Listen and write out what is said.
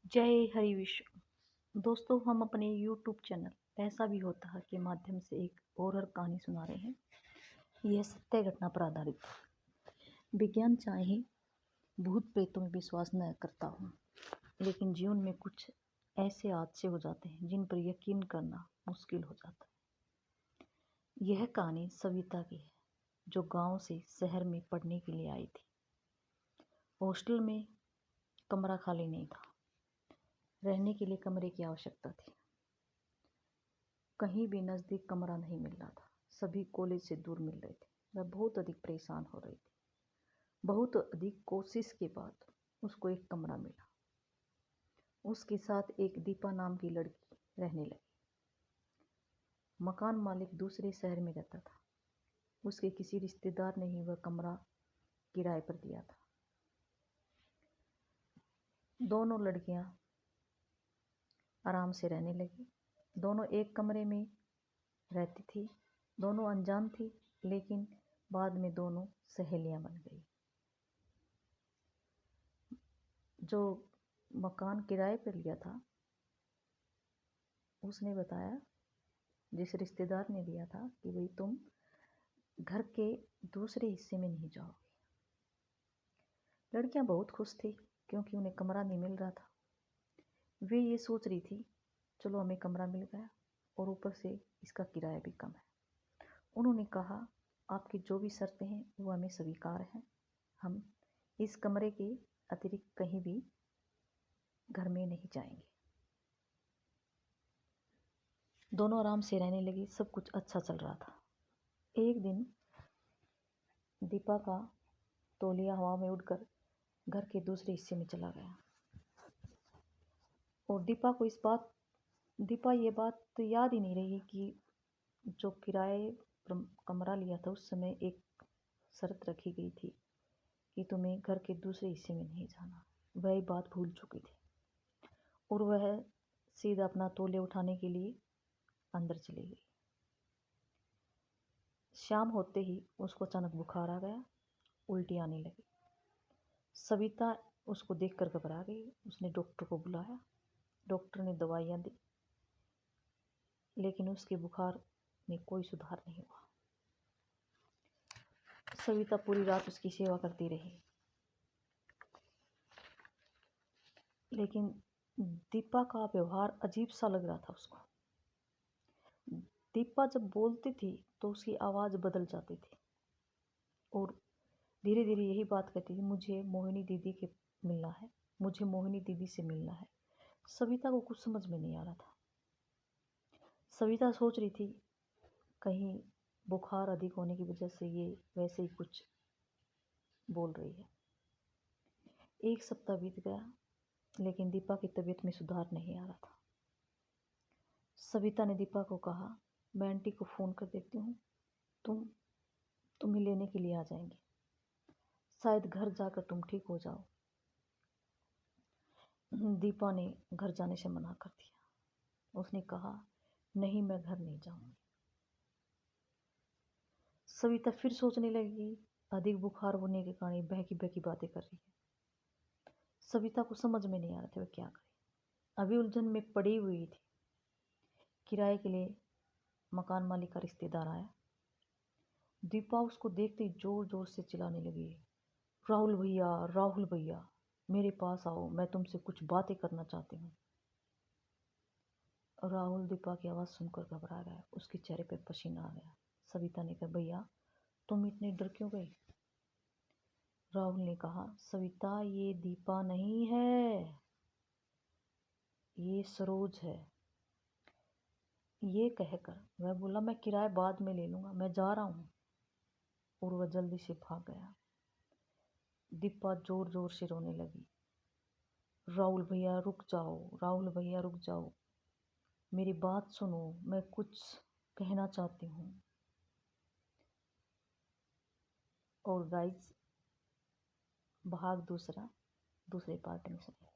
जय हरि विश्व। दोस्तों, हम अपने YouTube चैनल ऐसा भी होता है के माध्यम से एक हॉरर कहानी सुना रहे हैं। यह सत्य घटना पर आधारित है। विज्ञान चाहे भूत प्रेतों में विश्वास न करता हूँ, लेकिन जीवन में कुछ ऐसे हादसे हो जाते हैं जिन पर यकीन करना मुश्किल हो जाता है। यह कहानी सविता की है, जो गांव से शहर में पढ़ने के लिए आई थी। हॉस्टल में कमरा खाली नहीं था। रहने के लिए कमरे की आवश्यकता थी। कहीं भी नज़दीक कमरा नहीं मिल रहा था। सभी कॉलेज से दूर मिल रहे थे। वह बहुत अधिक परेशान हो रही थी। बहुत अधिक कोशिश के बाद उसको एक कमरा मिला। उसके साथ एक दीपा नाम की लड़की रहने लगी। मकान मालिक दूसरे शहर में रहता था। उसके किसी रिश्तेदार ने ही वह कमरा किराए पर दिया था। दोनों लड़कियां आराम से रहने लगी। दोनों एक कमरे में रहती थी। दोनों अनजान थी, लेकिन बाद में दोनों सहेलियां बन गई। जो मकान किराए पर लिया था, उसने बताया, जिस रिश्तेदार ने दिया था, कि भाई तुम घर के दूसरे हिस्से में नहीं जाओगे। लड़कियां बहुत खुश थी, क्योंकि उन्हें कमरा नहीं मिल रहा था। वे ये सोच रही थी, चलो हमें कमरा मिल गया और ऊपर से इसका किराया भी कम है। उन्होंने कहा, आपकी जो भी शर्तें हैं वो हमें स्वीकार हैं। हम इस कमरे के अतिरिक्त कहीं भी घर में नहीं जाएंगे। दोनों आराम से रहने लगी। सब कुछ अच्छा चल रहा था। एक दिन दीपा का तौलिया हवा में उड़कर घर के दूसरे हिस्से में चला गया। और दीपा ये बात तो याद ही नहीं रही कि जो किराए कमरा लिया था उस समय एक शर्त रखी गई थी कि तुम्हें घर के दूसरे हिस्से में नहीं जाना। वह बात भूल चुकी थी और वह सीधा अपना तौलिया उठाने के लिए अंदर चली गई। शाम होते ही उसको अचानक बुखार आ गया, उल्टी आने लगी। सविता उसको देखकर घबरा गई। उसने डॉक्टर को बुलाया। डॉक्टर ने दवाइयाँ दी, लेकिन उसके बुखार में कोई सुधार नहीं हुआ। सविता पूरी रात उसकी सेवा करती रही, लेकिन दीपा का व्यवहार अजीब सा लग रहा था उसको। दीपा जब बोलती थी तो उसकी आवाज़ बदल जाती थी और धीरे धीरे यही बात कहती थी, मुझे मोहिनी दीदी के मिलना है, मुझे मोहिनी दीदी से मिलना है। सविता को कुछ समझ में नहीं आ रहा था। सविता सोच रही थी, कहीं बुखार अधिक होने की वजह से ये वैसे ही कुछ बोल रही है। एक सप्ताह बीत गया, लेकिन दीपा की तबीयत में सुधार नहीं आ रहा था। सविता ने दीपा को कहा, मैं आंटी को फ़ोन कर देती हूँ, तुम्हें लेने के लिए आ जाएंगे। शायद घर जाकर तुम ठीक हो जाओ। दीपा ने घर जाने से मना कर दिया। उसने कहा, नहीं, मैं घर नहीं जाऊंगी। सविता फिर सोचने लगी, अधिक बुखार होने के कारण बहकी बहकी बातें कर रही है। सविता को समझ में नहीं आ रहा था वह क्या करे। अभी उलझन में पड़ी हुई थी। किराए के लिए मकान मालिक का रिश्तेदार आया। दीपा उसको देखते ही जोर जोर से चिल्लाने लगी, राहुल भैया, राहुल भैया, मेरे पास आओ, मैं तुमसे कुछ बातें करना चाहती हूँ। राहुल दीपा की आवाज़ सुनकर घबरा गया। उसके चेहरे पर पसीना आ गया। सविता ने कहा, भैया तुम इतने डर क्यों गए? राहुल ने कहा, सविता, ये दीपा नहीं है, ये सरोज है। ये कहकर वह बोला, मैं किराया बाद में ले लूँगा, मैं जा रहा हूँ। और वह जल्दी से भाग गया। दीपा जोर जोर से रोने लगी, राहुल भैया रुक जाओ, राहुल भैया रुक जाओ, मेरी बात सुनो, मैं कुछ कहना चाहती हूँ। और गाइस, भाग दूसरे पार्ट में सुनिए।